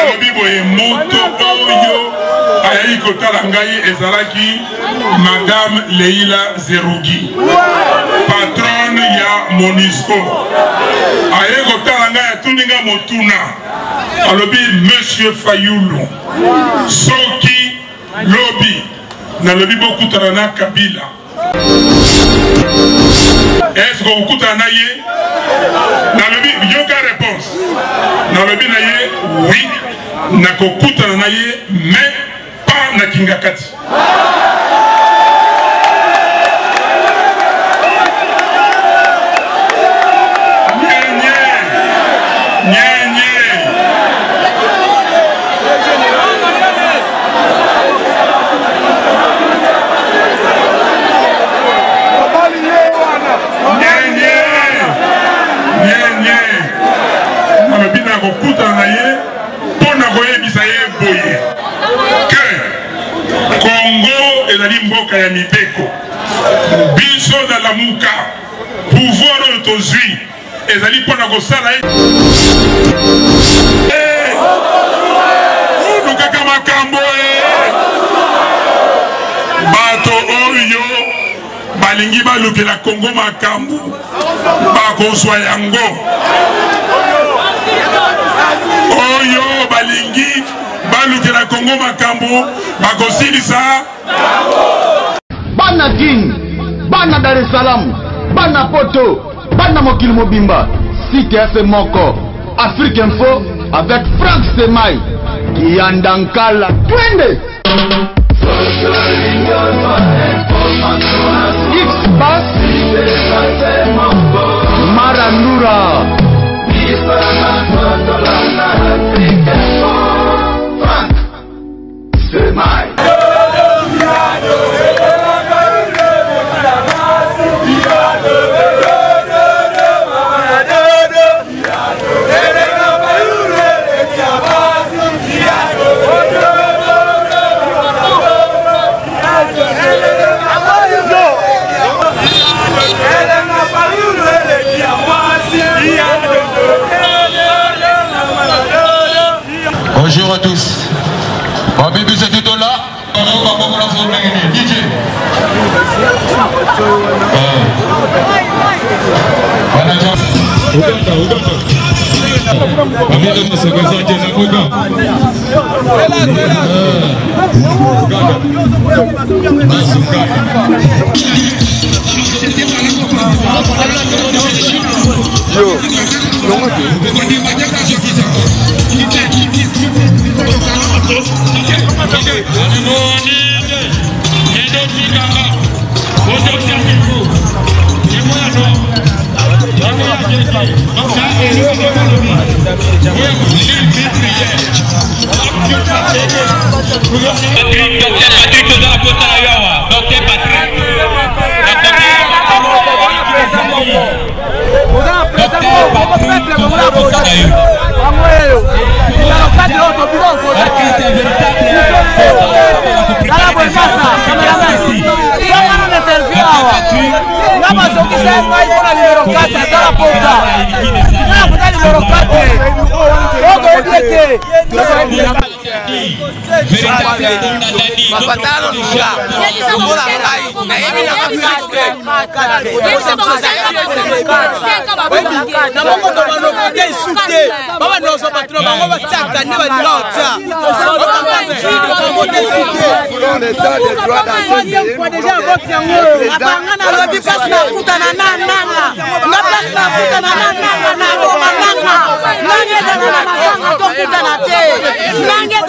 alobi boye moto oyo ayayi kotala ngai ezalaki Madame Leila Zerougi, patronne ya Monisco. Ayayi kotala ngai atuninga motuna alobi Monsieur Fayulu soki lobi na lobi bokutana na Kabila est-ce que vous kutana na ye na lobi yoka réponse na lobi na ye oui na kokutana na ye mais pas na Kingakati. Congo ezali mboka ya mibeko biso na lamuka pouvoir oyo tozwi ezali mpona kosala lukaka makambo bato oyo balingi balukela Congo makambo bakozwa yango oyo balingi balukela Congo makambo bakosilisa bana Guinée, bana Dar es Salaam, bana Poto, bana mokili mobimba. Site FM moko Afrique Info avec Franck Semai Kiandankala twende X-Bass Marandura Franck Semai. Bonjour à tous. Bon, bébé, c'est tout là. DJ. Nanga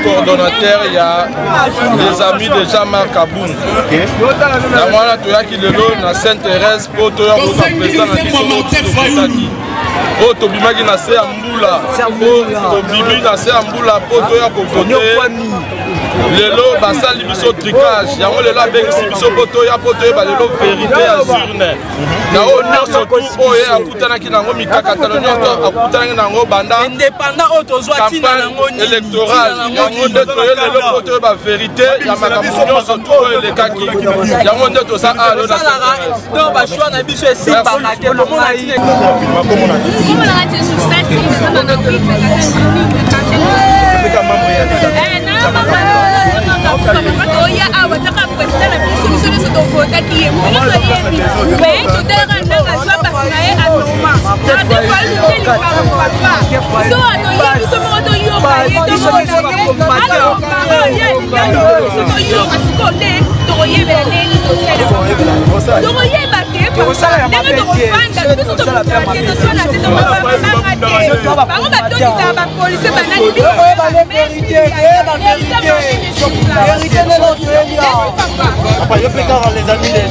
coordonnateur, il y a des amis de Jean-Marc Aboun. Namwana toyaki lelo na Sainte-Thérèse pour toya pour président na biso o tobimaki na se ya mbula tobibi na se ya mbula po toya kovote lelo basali biso tricage yango lelo abengisi biso po toyeba lelo vérité ya urne na oyo nyonso tu oyo akutanaki nango mikakatano nyonso akutanaki nango banda campagne électorale yango nde toye lelo po toyeba vérité ya makambo nyonso tu oyo elekaki yango nde toza alo na bashwa na biso esimbaka oya awa taka president na biso biso tovota ki ye mais totala ndanga zwa bakina ye anoma na defali teli papa so atoya biso moko toyoka ye tomona ye alors mara ye lingano biso toyoka sikote tokoyebela ndenge tosala tokoyeba te ndenge tokofanda biso tokofanda te toswana te tomabamanga te bango batondisaka bapolisi banani biso les amis de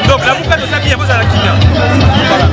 Donc la boucle de sa vie, vous allez la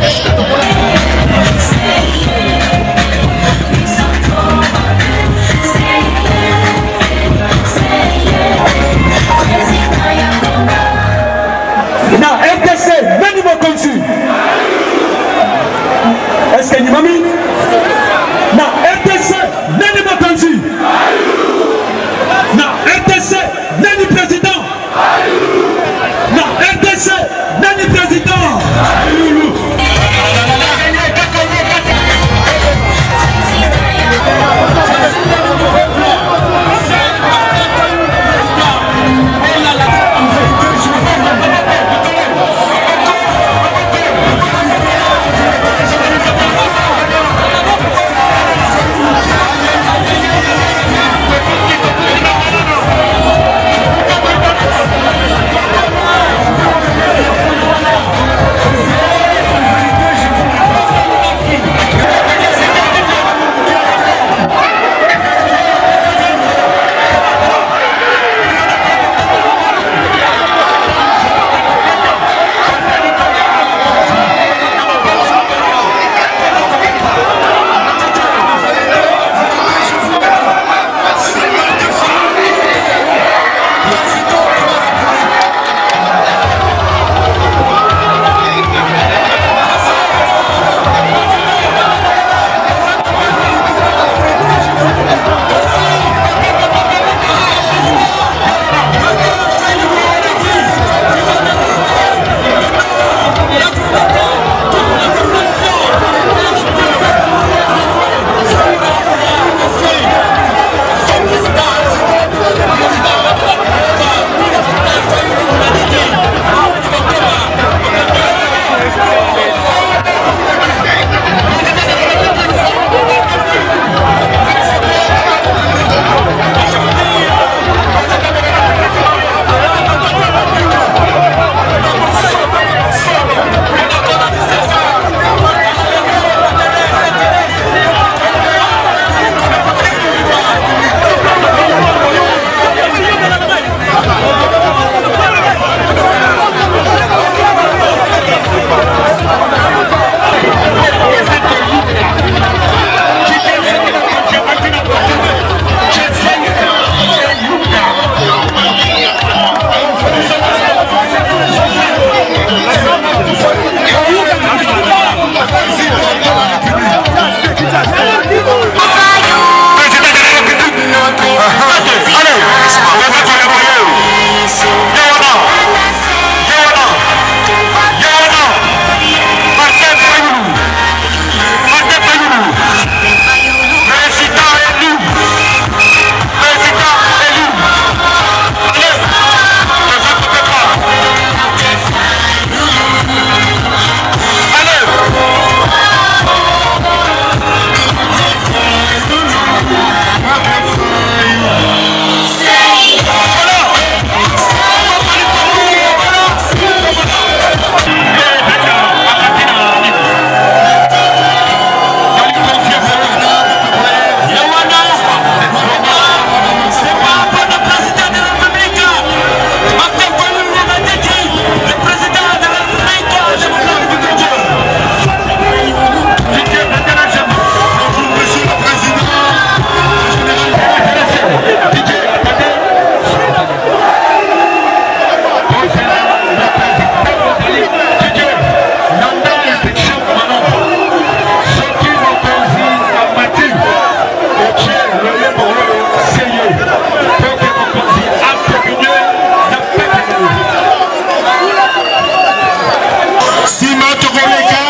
Sima Tokoleka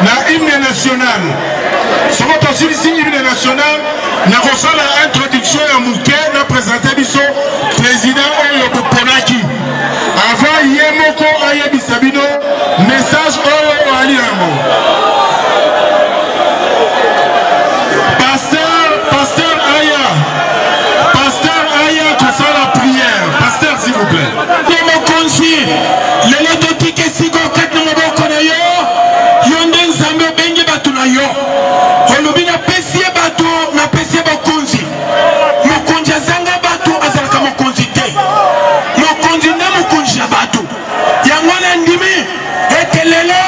na hymne national. Ce qu'on aussi ici hymne national, na kosala introduction ya muke na présenter biso président oyo Ponaki. Avant yemoko ayebisa bino message oyo ali yango. Pasteur Aya kosala prière. Pasteur s'il vous plaît. Comme konsi lelo totike siko kati maboko na yo yonde nzambe bengi batu na yo olobi na pesie batu na pesie bakonzi mokonzi azanga batu azalaka mokonzi te mokonzi nde mokonzi ya batu yango na ndimi ete lelo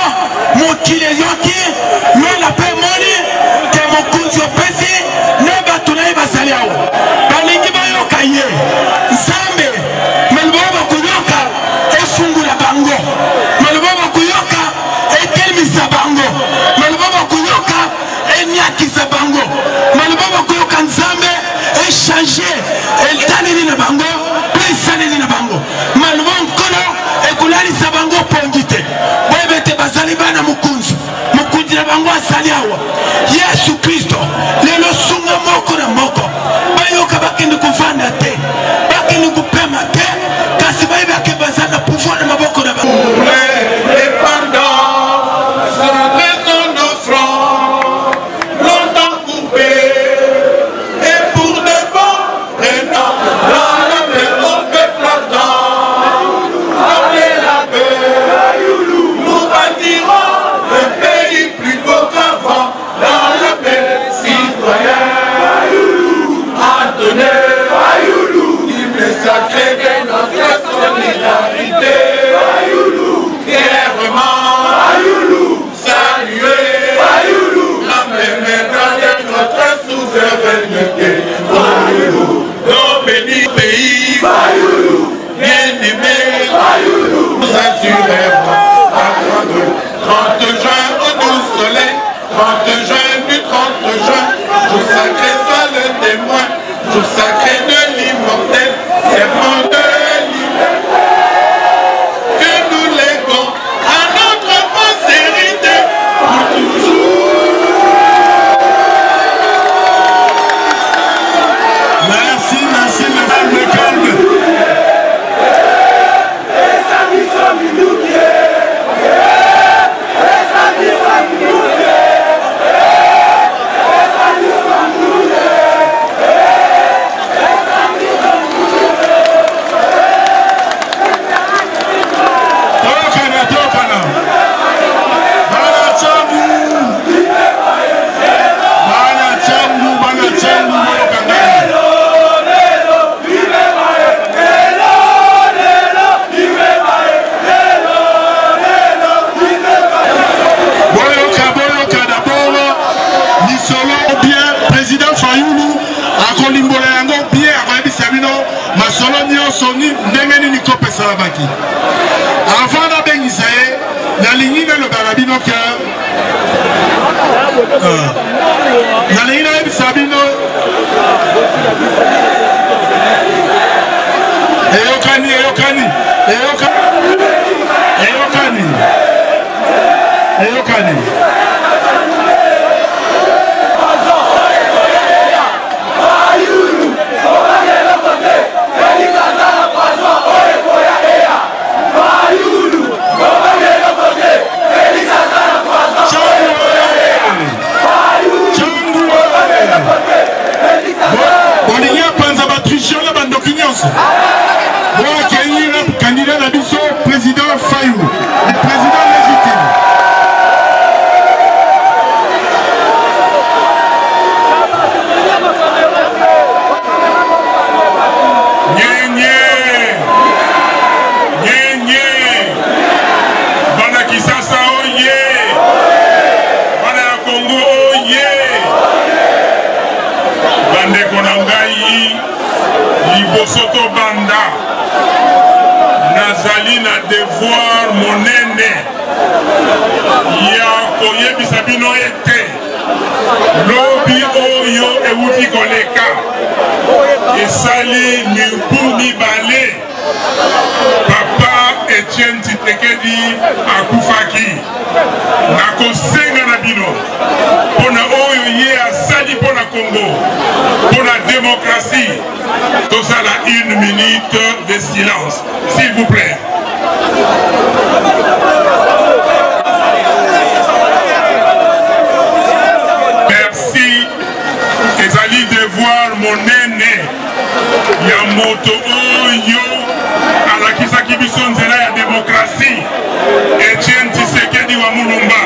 mokili yoki lola mpe moni te mokonzi opesi ne batu na ye bazali awo balingi bayoka ye nzambe melibo bakoyoka efungula bango melibo bakoyoka etelimisa bango melibo bakoyoka enyakisa bango melibo bakoyoka nzambe echange etaneli na bango mpe esaleli na bango melibo nkolo ekolalisa bango pongi te boyebete bazali bana mokonzi mokonzi na bango azali awa yesu kristo lelo sunga moko na moko bayoka bakende kovanda te bakende kopema te kasi bayebake baza na pouvoir na maboko na bango sacré de notre solidarité, fièrement, saluer, la mémoire de notre souveraineté, nos bénis pays, bien-aimés, nous assurerons à 30 juin au doux soleil, 30 juin du 30 juin, jour sacré soit le témoin, jour sacré de l'immortel, serment de liberté, que nous léguons à notre postérité pour toujours. Merci, madame le calme. Avant la bénissaye, la ligne de l'Obarabino cœur, la ligne de Sabino, Eyokani. Candidat Nabiso, président Fayou, le président légitime. Bana Kisasa oye, Bana Congo oye, Bande Konangai, Libosoto Banda. Nazali na devoir monene ya koyebisa bino ete lobi oyo ewuti koleka esali mibu mibale papa Etienne Tshisekedi akufaki nakosenga na bino pona oyo ye asali pona Congo pona démocratie tozala 1 minute de silence s'il vous plaît. Merci ezali devoir monene ya moto oyo alakisaki biso nzela ya démocratie Etienne Tshisekedi wa Mulumba.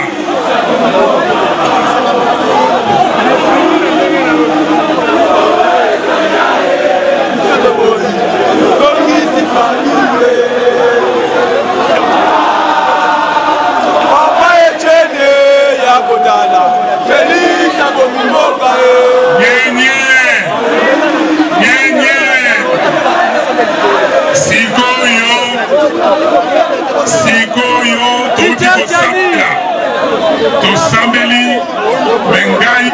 Papa Etienne ya Kodala Félix Abomimoka sikoyo touti kosambela tosambeli mengai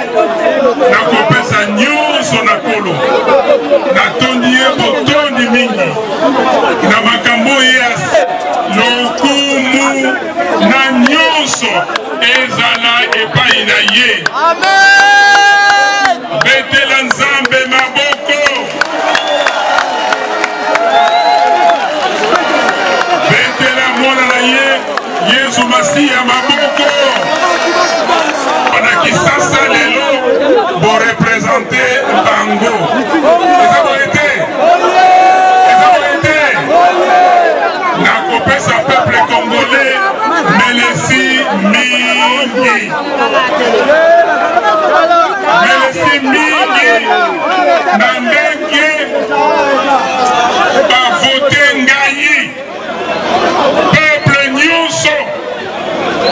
nakopesa nyonso na kolo natondi ye botondi mingi na makambo ye lokumu na nyonso ezala epai na ye. Betela Nzambe maboko, betela mwana na ye Yesu Masiya maboko. Wana kisasa lelo bo représenter Bango. Eza boete nakopesa peuple congolais melesi mingi. Melesi mingi na ndenge bavote ngai peuple nyonso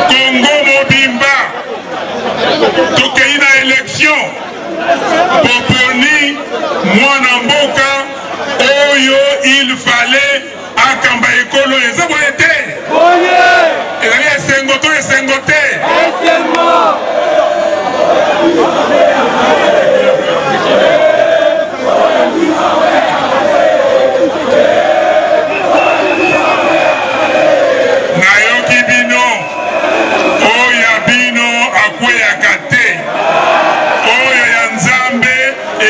Congo mobimba tokei na élection poponi mwana mboka oyo il fallait akamba ekolo eza boye te ezali esengo to esengo te nayoki bino oyo bino akweyaka te oyo ya Nzambe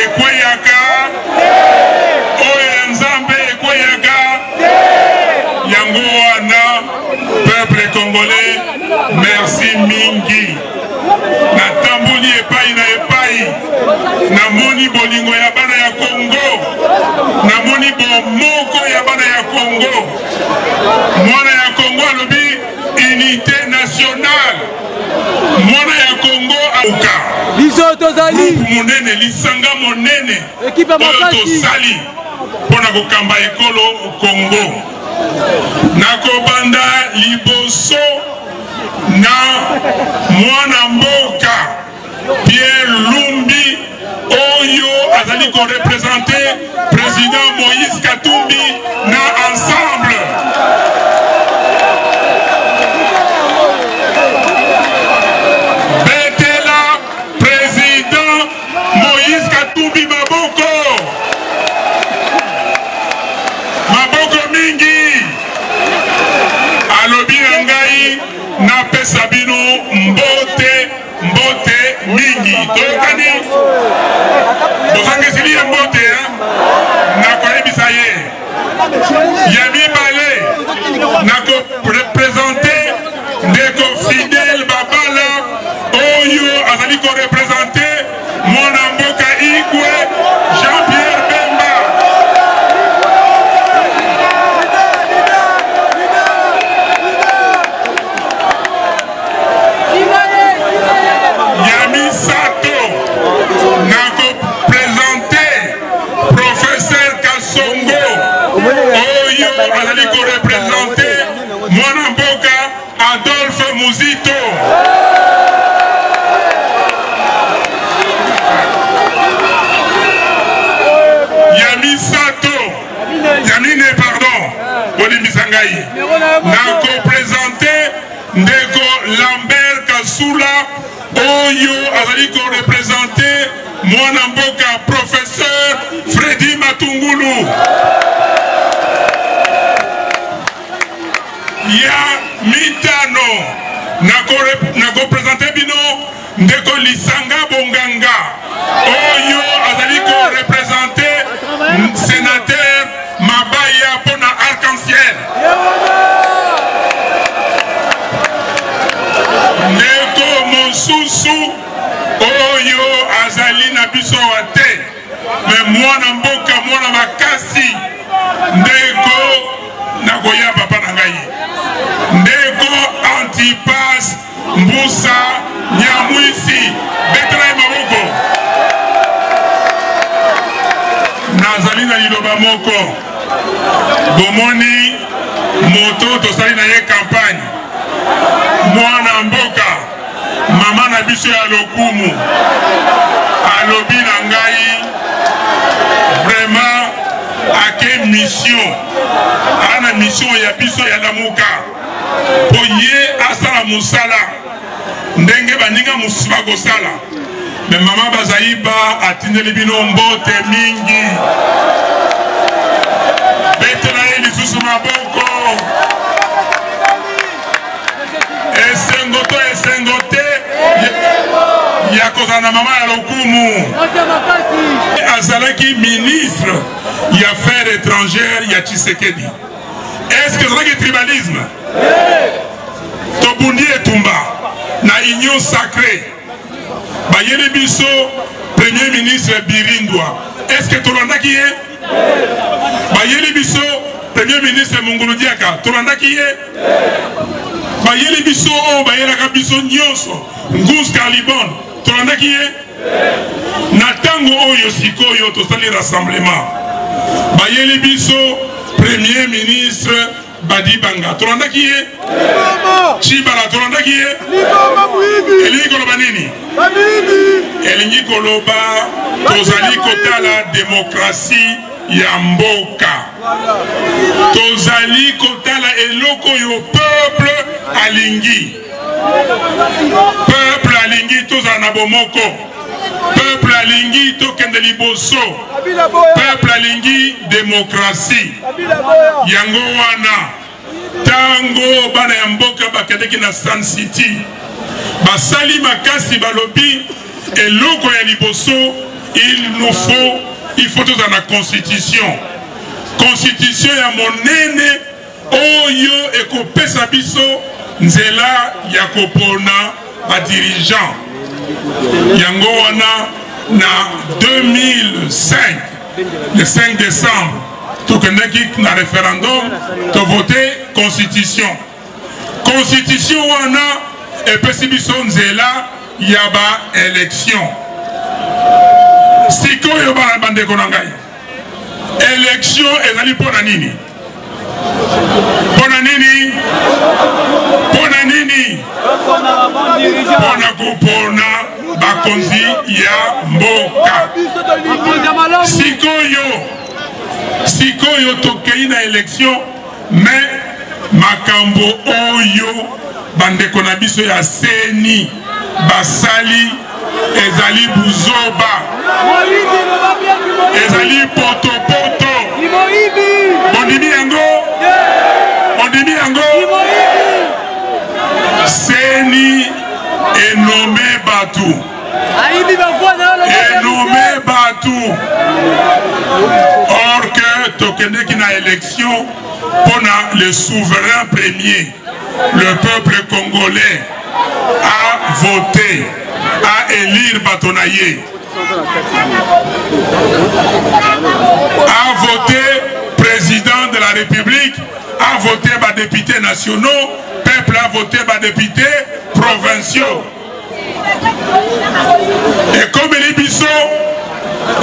ekweyaka oyo ya Nzambe ekweyaka yango wana peuple congolais merci mingi natamboli epai na epai namoni bolingo ya bana ya Congo namoni bomoko ya bana ya Congo mwana ya Congo alobi unité nationale mwana ya Congo auka liso tozali monene lisanga monene ekipe makasi tosali pona kokamba ekolo Congo nakobanda liboso na mwana mboka Pierre Lumbi oyo azali ko représenter président Moïse Katumbi na ensemble betela président Moïse Katumbi maboko mingi alobi na ngai napesa bino mbote mingi toyokani bozangisili ye mbote nakoyebisa ye ya mibale nakorepresente ndeko Fidel Babala oyo azali korepresente mwana mboka Igwe Jean-Pierre Bemba azali ko représenter mwana mboka Adolphe Muzito Yamine pardon Olimbisa ngai na ko présenter ndeko Lambert Kasula Oyo Azaliko représenté Mwana Mboka professeur Freddy Matungulu. Ya mitano nako présenté bino ndeko Lisanga Bonganga. Oyo Azaliko représenté sénateur Mabaya Pona Arc-en-Ciel. Ndeko Mosusu Oyo Azali na biso wate. Mais Mwana Mboka Mwana Makasi ndeko nakoya papa nangai. Ndeko Antipas Mbusa Nyamwisi Betra Maboko. Nazali na liloba moko. Bomoni moto tosali na ye campagne. Mwana Mboka mama na biso ya lokumu alobi na ngai vraiment ake mission ana mission ya biso ya lamuka po ye asala musala ndenge baninga musuba kosala me mama bazaiba atindeli bino mbote mingi betela ye lisusu maboko esengote ya kozana mama ya lokumu azalaki ministre ya affaires étrangères ya Tshisekedi. Est-ce que c'est tribalisme? Tobundi etumba na union sacrée bayeli biso premier ministre Birindwa. Est-ce que tolanda ki ye? Bayeli biso premier ministre Mungulu Diaka. Tolanda ki ye? Bayeli biso o bayelaka biso nyonso Ngus Kalibon. Tolanda ki ye? Na tango oyo sikoyo tosali rassemblement bayeli biso premier ministre Badi Banga. Tolanda ki ye? Chibala. Tolanda ki ye? Elingi koloba nini? Elingi koloba tozali kotala demokrasi ya mboka. Tozali kotala eloko yo peuple alingi. Peuple alingi tozala na bomoko. Peuple alingi tokende liboso. Peuple alingi démocratie. Yango wana tango bana ya mboka bakendeki na Sun City basali makasi balobi eloko ya liboso il faut tozala na constitution ya monene oyo ekopesa biso nzela ya kopona ba dirigeant. Yango wana na 2005 le 5 décembre tokendeki na référendum to voter constitution wana epesi biso nzela ya ba élection. Sikoyo bana bandeko na ngai élection ezali pona nini? Pona nini? Pona nini? Pona kupona bakonzi ya mboka. Sikoyo tokei na élection mais makambo oyo bandeko na biso ya seni basali ezali buzoba, ezali poto. Bondimi yango seni enome batu. Or que tokendeki na élection pona le souverain premier, le peuple congolais a voté, a élire Batonaye, a voté président de la République, a voté par députés nationaux, peuple a voté par députés provinciaux. Et comme les Bissot,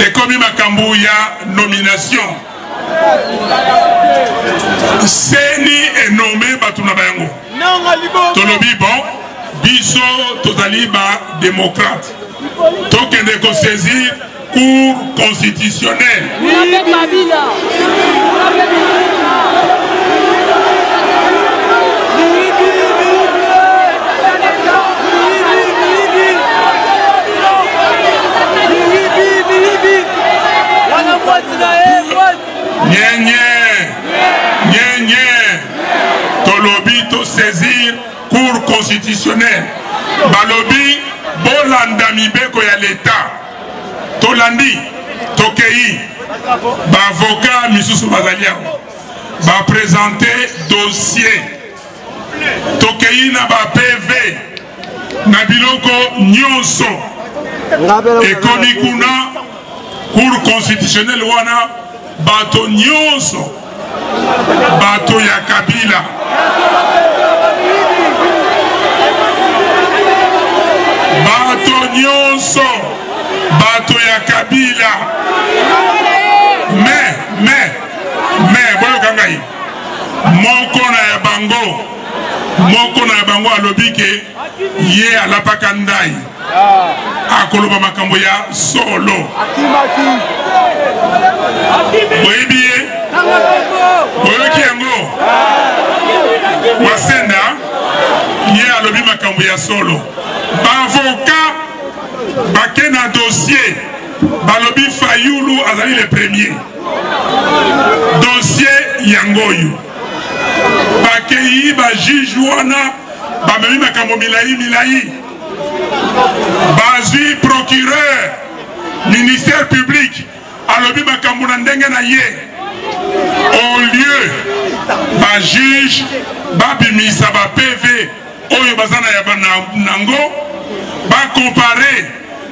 et comme Makambo ya nomination, Seni est nommé Batuna Bayango. Tolobi bon, Biso totali ba démocrate. Tokende ko saisir cour constitutionnelle. Tolobi to saisir cour constitutionnelle. Balobi bolanda mibeko ya l'État. Tolandi tokei ba avocat misusu bazaliao ba présenter dossier tokei na ba PV na biloko nyonso ekomi kuna cour constitutionnelle wana bato nyonso bato ya Kabila bato nyonso bato ya Kabila mais boyo kangai moko na ya bango alobi ke ye alapaka ndai akoloba makambo ya solo boyebiye boyoki yango wasenda ye alobi makambo ya solo bavoka bake na dossier balobi Fayulu azali le premier dossier yangoyo bakei ba juge wana bamemi makambo milai bazwi procureur ministère public alobi makambo na ndenge na ye au lieu ba juge babimisa ba PV oyo bazana ya banango ba comparer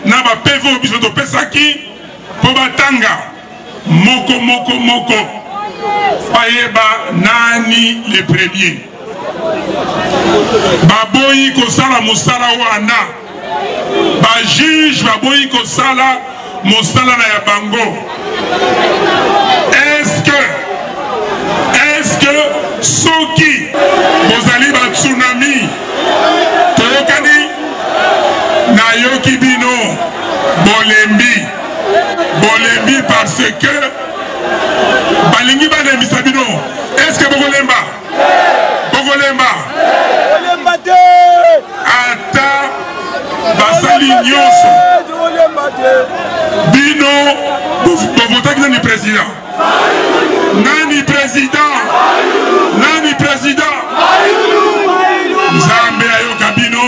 na ba PV oyo biso topesaki po batanga moko payeba nani le premier baboyi kosala mosala wana ba juge baboyi kosala mosala na ya bango. Est-ce que soki bozali ba tsunami toyokani na yoki bino bolembi parce que balingi balemisa bino. Est-ce que bokolemba ata basali nyonso bino bovotaki nani président Nzambe ayoka bino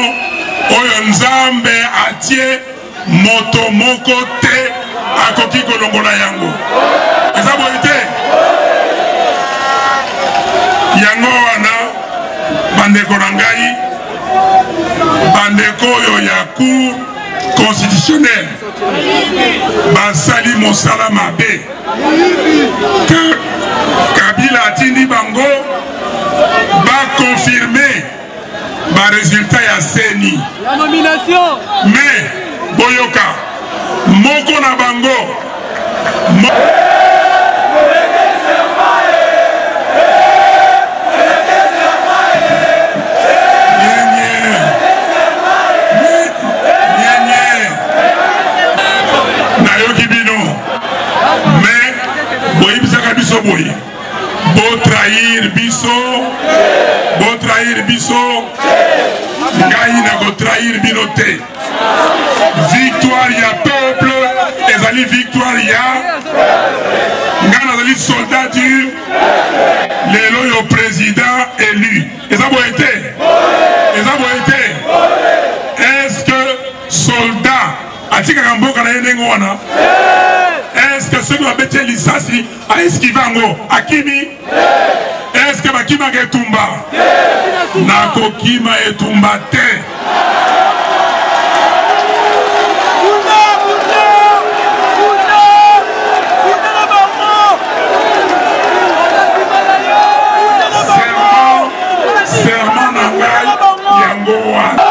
oyo Nzambe atie moto moko te akoki kolongola yango eza boye te yango wana bandeko na ngai bandeko oyo ya cour constitutionnelle basali mosala mabe que Kabila atindi bango bakonfirme baresultat ya seni la nomination mais boyoka moko na bango bo trahir biso ngai na go trahir bino te. Victoire ya peuple ezali victoire ya ngai nazali soldat du lelo yo président élu eza boye te est-ce que soldat atikaka mboka na ye ndenge wana? Est-ce que celui qui a bêté l'issasi a esquivé akimi? Est-ce que bakima etumba? Nako kima etumba te. Serment na ngai yango wana.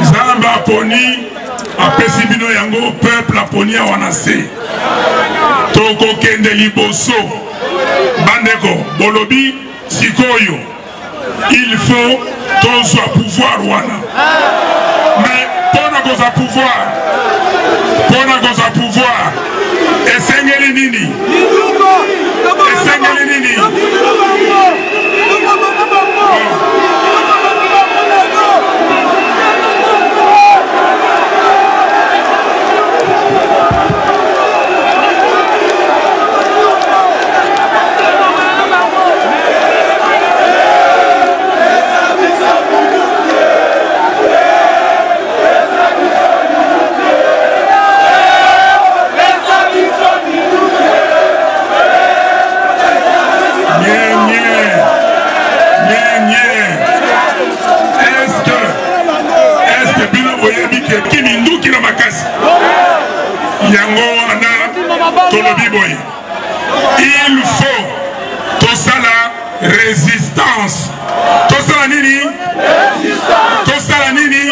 Nzambe aponi apesi bino yango peuple aponi awana se toko kende liboso bandeko bolobi sikoyo il faut tozwa pouvoir wana mais mpona kozwa pouvoir esengeli nini il faut tout ça la résistance. Tout ça la nini? Tout ça la nini?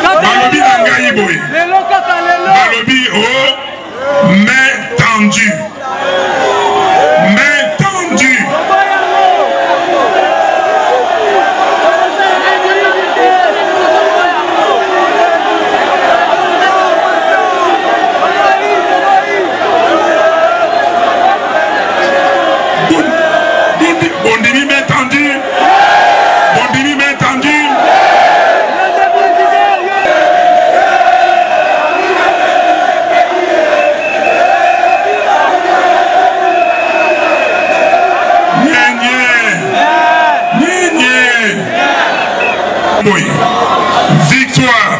Balobi nangayi boy. Balobi oh main tendue. Main tendue. Bondimi main tendue. Bondimi main tendue. Victoire.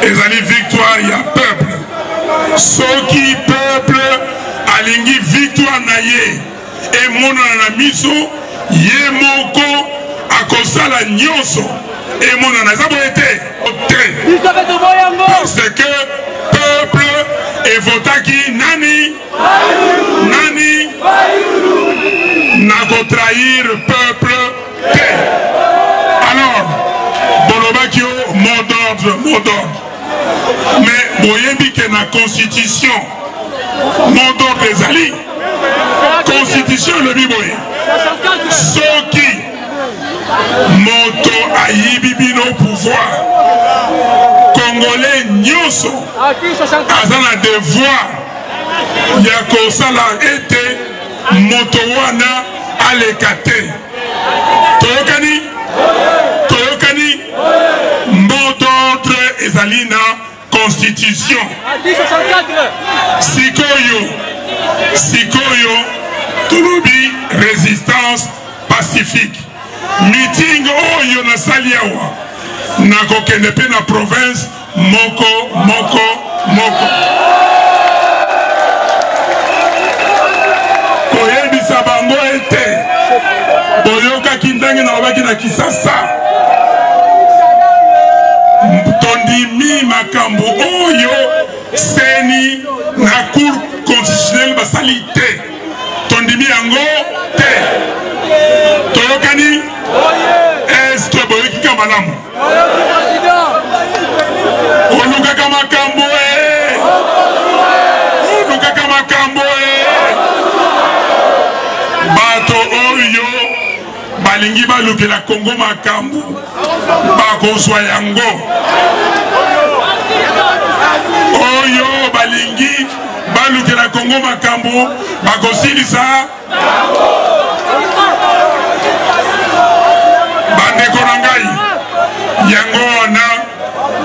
Ezali victoire, il y a peuple. Ceux qui peuple alingi victoire naye. Et mon anamiso. Ye moko akosala nyonso et mon anazabo était parce que peuple et votaki nani nako trahir peuple te. Alors bolobakio mot d'ordre mais boyebi ke na constitution mot d'ordre ezali constitution le biboye soki moto ayibi bino pouvoir congolais nyonso aza na devoir ya kosala ete moto wana aleka te. Toyokani mot d'ordre ezali na constitution. Sikoyo tolobi résistance pacifique. Meeting oyo na saliawa na kokende pe na province moko. Koyebisa bango ete boyokaki ndenge na lobaki na Kisasa tondimi makambo oyo seni na cour constitutionnelle basali te. Tondimi yango te. Toyokani? Est-ce que boyoki kamalamu? Olukaka makambo olukaka makambo bato oyo balingi balukela Kongo makambo bakozwa yango. Oyo balingi balukela Kongo makambo bakosilisa bandeko na ngai yango wana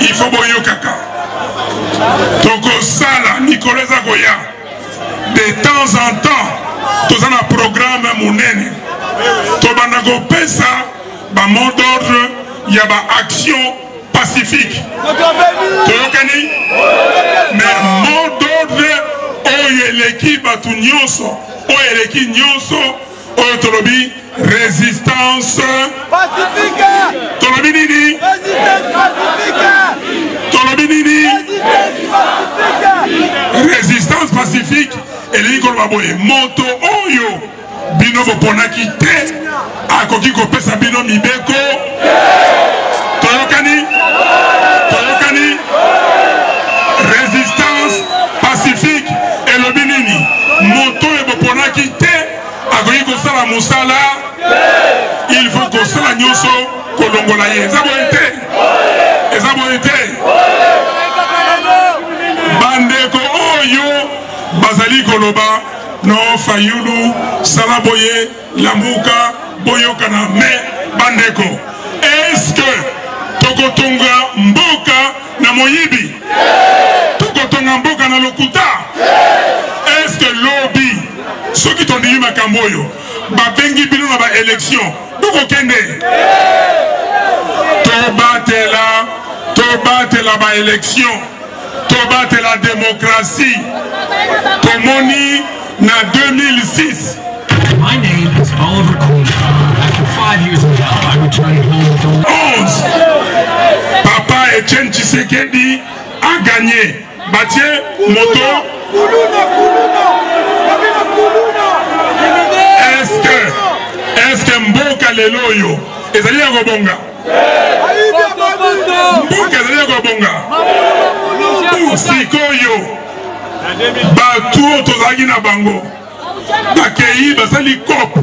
il faut boyokaka tokosala mikolo eza koya de temps en temps toza na programme monene tobanda kopesa bamot d'ordre ya baaction pacifique toyokani mais mot d'ordre oyo eleki bato nyonso oyo eleki nyonso oyo tolobi résistance pacifique. Tolobi nini? Tolobi nini? Résistance pacifique. Elingi koloba boye moto oyo bino boponaki te akoki kopesa bino mibeko. Toyokani? Résistance pacifique. Elobi nini? Moto oyo boponaki te akoki kosala mosala. Il faut que ça kolongola ye eza boye te bandeko oyo bazali koloba no Fayulu sala boye Lamuka boyokana me bandeko est-ce que tokotonga mboka na moyibi tokotonga mboka na lokuta est-ce que lobi soki tondimi makambo oyo babengi bino na ba élection tokokende tobatela ba élection tobatela démocratie tomoni na 2006. My name is Oliver Coleman. After 5 years in jail, I returned home with 11. Papa Etienne Tshisekedi a gagné. Mathieu Moto. Est-ce que Mboka Leloyo ezali ya kobonga? Mboka ezali ya kobonga. Sikoyo batu tozalaki na bango bakei basali kope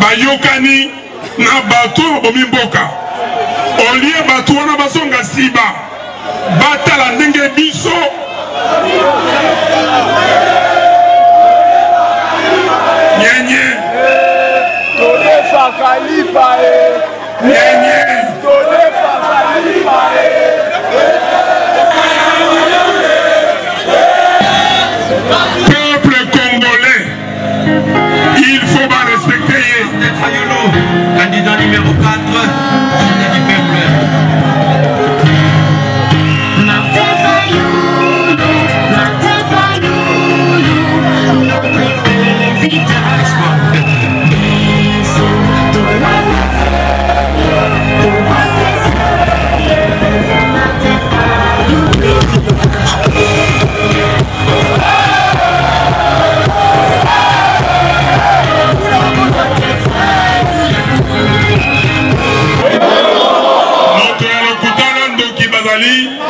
bayokani na batu babomi mboka olie batu wana bazonga siba batala ndenge biso nyenye peuple congolais, il faut pas respecter Fayulu, candidat numéro 4, président du peuple.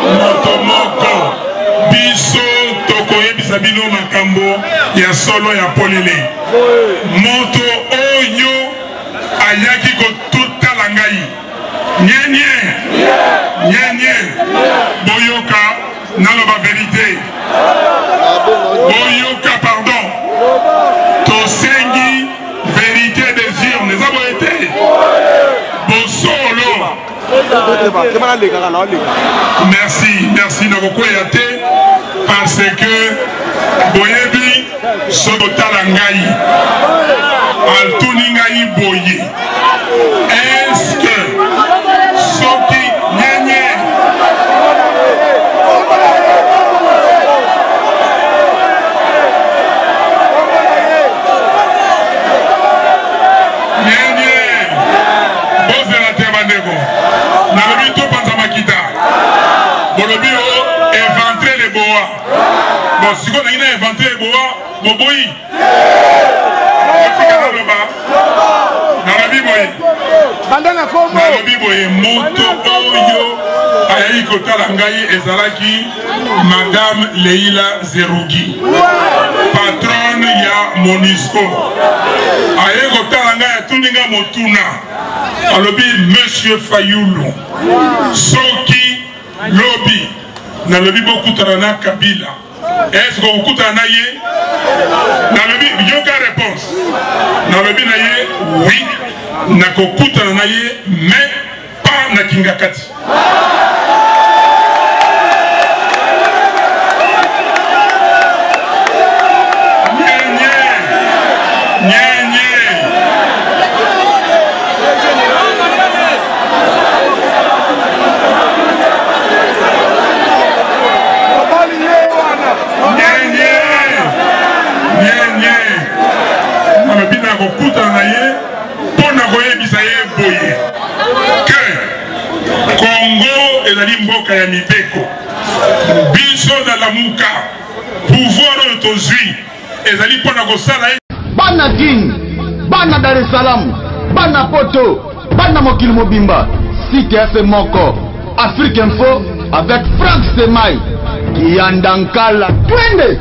Motomoko biso tokoyebisa bino makambo ya solo ya polele moto oyo ayaki kotutala ngai nyenye boyoka naloba vérité boyoka pardon tosengi vérité des urnes eza boye te bosolo. Merci nakokwea te parce que boyebi sokotala ngai altuni ngai boye est-ce que soki nyenye bozela te bandeko nalobi topanza makita bolobi o éventré les bois bon sikoyo nangi na éventré les bois boboyi otika naloba nalobi boye moto oyo ayaki kotala ngai ezalaki madame Leila Zerugi patronne ya Monisco ayaki kotala ngai atuni nga motuna alobi monsieur Fayulu soki lobi nalobi bokutana na Kabila est-ce que bokutana na ye nalobi yoka réponse nalobi na ye oui nakokutana na ye mais pas na Kingakati. Congo ezali mboka ya mibeko biso na Lamuka pouvoir oyo tozwi ezali mpona kosala bana Guinée, bana Dar es Salaam, bana Poto, bana mokili mobimba site FM moko Afrique Info avec Franck Semai Kiandankala twende